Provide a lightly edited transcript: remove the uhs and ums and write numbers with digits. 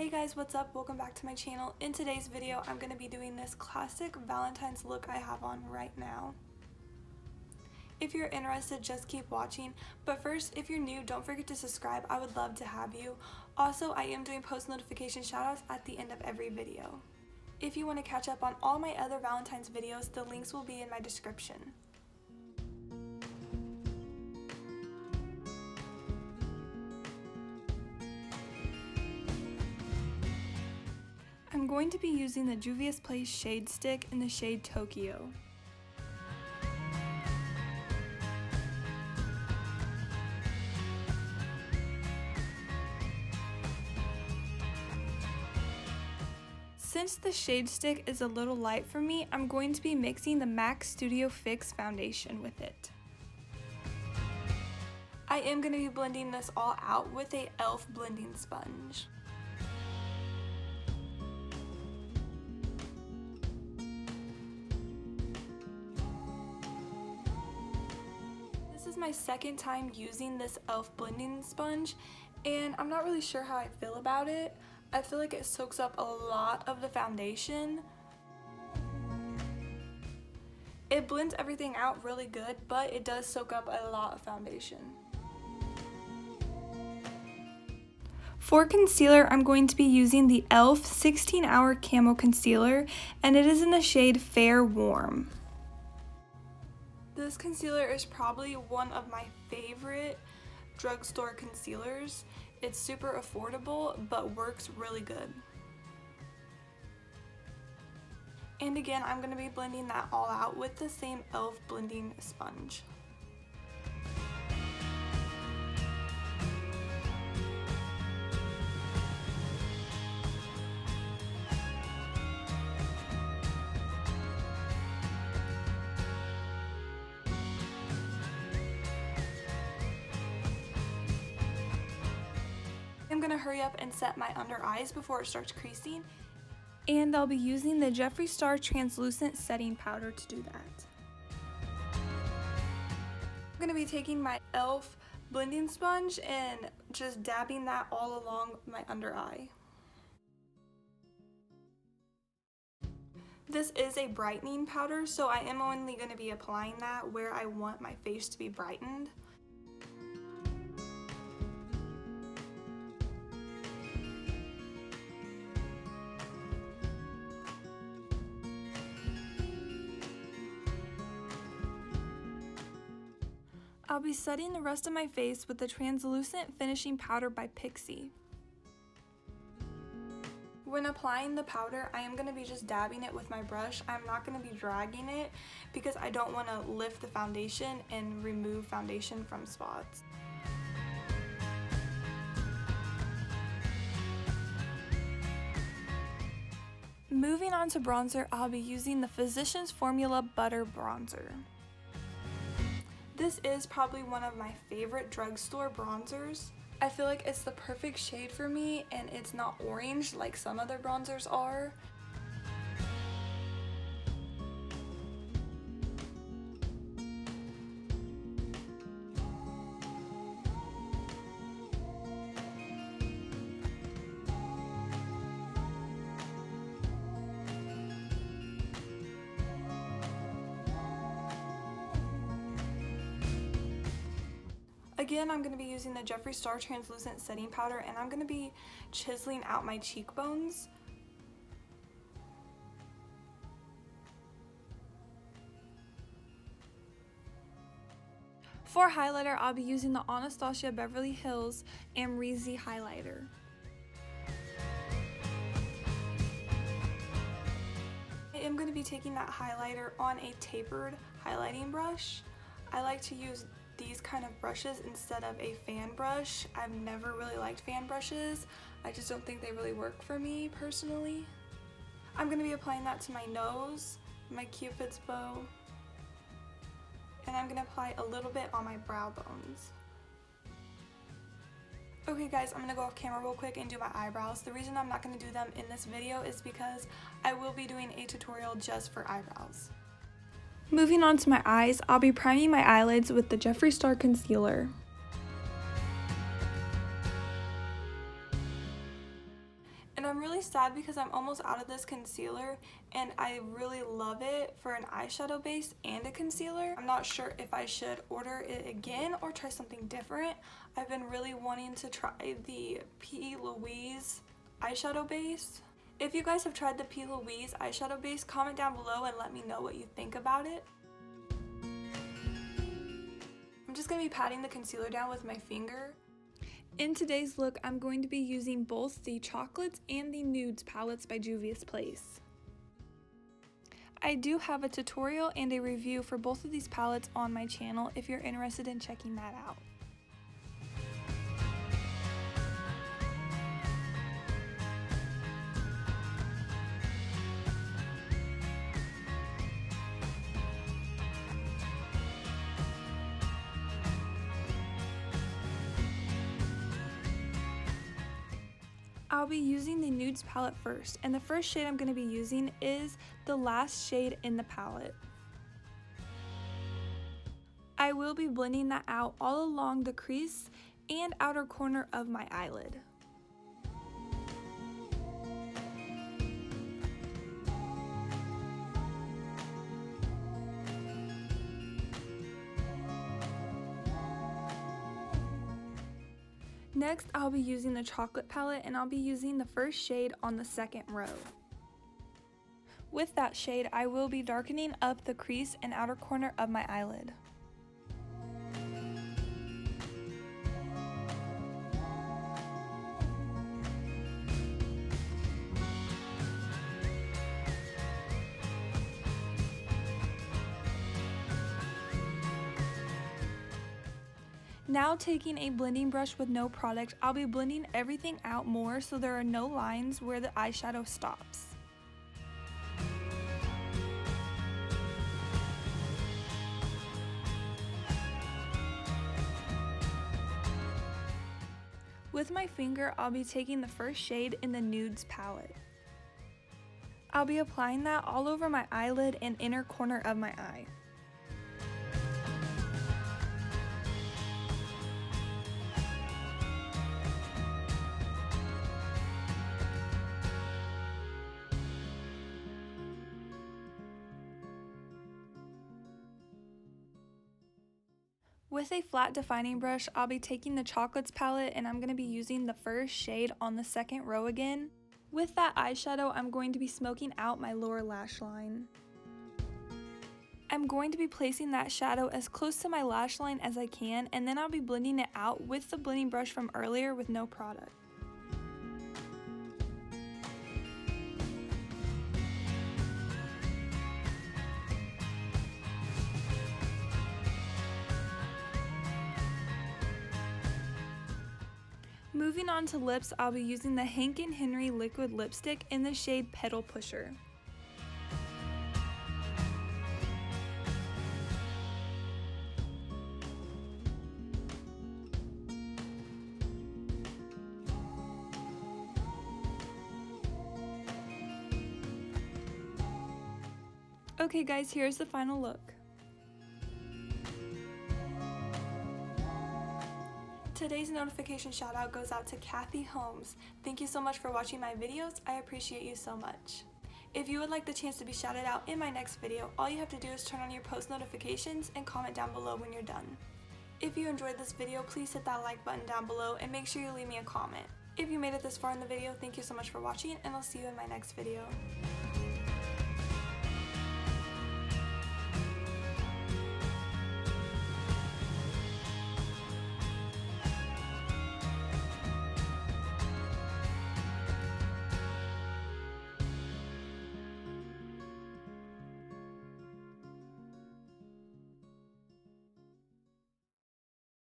Hey guys, what's up? Welcome back to my channel. In today's video, I'm going to be doing this classic Valentine's look I have on right now. If you're interested, just keep watching. But first, if you're new, don't forget to subscribe. I would love to have you. Also, I am doing post notification shoutouts at the end of every video. If you want to catch up on all my other Valentine's videos, the links will be in my description. I'm going to be using the Juvia's Place Shade Stick in the shade Tokyo. Since the shade stick is a little light for me, I'm going to be mixing the MAC Studio Fix foundation with it. I am going to be blending this all out with a e.l.f. blending sponge. This is my second time using this e.l.f. blending sponge, and I'm not really sure how I feel about it. I feel like it soaks up a lot of the foundation. It blends everything out really good, but it does soak up a lot of foundation. For concealer, I'm going to be using the e.l.f. 16 Hour Camo Concealer, and it is in the shade Fair Warm. This concealer is probably one of my favorite drugstore concealers. It's super affordable, but works really good. And again, I'm going to be blending that all out with the same e.l.f. blending sponge. I'm going to hurry up and set my under eyes before it starts creasing, and I'll be using the Jeffree Star Translucent Setting Powder to do that. I'm going to be taking my e.l.f. blending sponge and just dabbing that all along my under eye. This is a brightening powder, so I am only going to be applying that where I want my face to be brightened. I'll be setting the rest of my face with the Translucent Finishing Powder by Pixi. When applying the powder, I am going to be just dabbing it with my brush. I'm not going to be dragging it because I don't want to lift the foundation and remove foundation from spots. Moving on to bronzer, I'll be using the Physicians Formula Butter Bronzer. This is probably one of my favorite drugstore bronzers. I feel like it's the perfect shade for me, and it's not orange like some other bronzers are. Again, I'm going to be using the Jeffree Star Translucent Setting Powder, and I'm going to be chiseling out my cheekbones. For highlighter, I'll be using the Anastasia Beverly Hills Amrezy highlighter. I am going to be taking that highlighter on a tapered highlighting brush. I like to use these kind of brushes instead of a fan brush. I've never really liked fan brushes. I just don't think they really work for me personally. I'm going to be applying that to my nose, my Cupid's bow, and I'm going to apply a little bit on my brow bones. Okay guys, I'm going to go off camera real quick and do my eyebrows. The reason I'm not going to do them in this video is because I will be doing a tutorial just for eyebrows. Moving on to my eyes, I'll be priming my eyelids with the Jeffree Star Concealer. I'm really sad because I'm almost out of this concealer and I really love it for an eyeshadow base and a concealer. I'm not sure if I should order it again or try something different. I've been really wanting to try the P. Louise eyeshadow base. If you guys have tried the P. Louise eyeshadow base, comment down below and let me know what you think about it. I'm just going to be patting the concealer down with my finger. In today's look, I'm going to be using both the Chocolates and the Nudes palettes by Juvia's Place. I do have a tutorial and a review for both of these palettes on my channel if you're interested in checking that out. I'll be using the Nudes palette first, and the first shade I'm going to be using is the last shade in the palette. I will be blending that out all along the crease and outer corner of my eyelid. Next, I'll be using the Chocolate palette, and I'll be using the first shade on the second row. With that shade, I will be darkening up the crease and outer corner of my eyelid. Now taking a blending brush with no product, I'll be blending everything out more so there are no lines where the eyeshadow stops. With my finger, I'll be taking the first shade in the Nudes palette. I'll be applying that all over my eyelid and inner corner of my eye. With a flat defining brush, I'll be taking the Chocolates palette and I'm going to be using the first shade on the second row again. With that eyeshadow, I'm going to be smoking out my lower lash line. I'm going to be placing that shadow as close to my lash line as I can, and then I'll be blending it out with the blending brush from earlier with no product. Moving on to lips, I'll be using the Hank & Henry liquid lipstick in the shade Petal Pusher. Okay guys, here's the final look. Today's notification shout out goes out to Kathy Holmes. Thank you so much for watching my videos. I appreciate you so much. If you would like the chance to be shouted out in my next video, all you have to do is turn on your post notifications and comment down below when you're done. If you enjoyed this video, please hit that like button down below and make sure you leave me a comment. If you made it this far in the video, thank you so much for watching, and I'll see you in my next video.